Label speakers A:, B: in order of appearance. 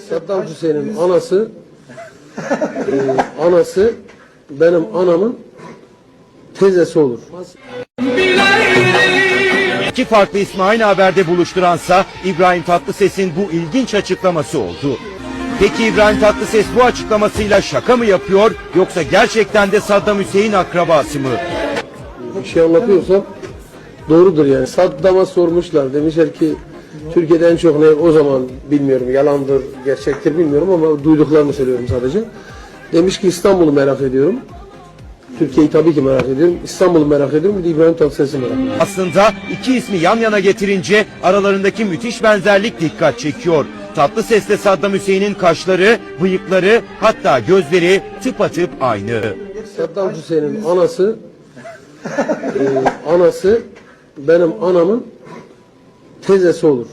A: Saddam Hüseyin'in anası benim anamın teyzesi olur.
B: İki farklı ismi aynı haberde buluşturansa İbrahim Tatlıses'in bu ilginç açıklaması oldu. Peki İbrahim Tatlıses bu açıklamasıyla şaka mı yapıyor yoksa gerçekten de Saddam Hüseyin akrabası mı?
A: Bir şey anlatıyorsam doğrudur yani. Saddam'a sormuşlar. Demişler ki Türkiye'de en çok ne o zaman bilmiyorum yalandır gerçektir bilmiyorum ama duyduklarımı söylüyorum sadece. Demiş ki İstanbul'u merak ediyorum. Türkiye'yi tabii ki merak ediyorum. İstanbul'u merak ediyorum. Bir de İbrahim Tatlıses'i merak ediyorum.
B: Aslında iki ismi yan yana getirince aralarındaki müthiş benzerlik dikkat çekiyor. Tatlıses'le Saddam Hüseyin'in kaşları, bıyıkları hatta gözleri tıpatıp aynı.
A: Saddam Hüseyin'in anası benim anamın teyzesi olur.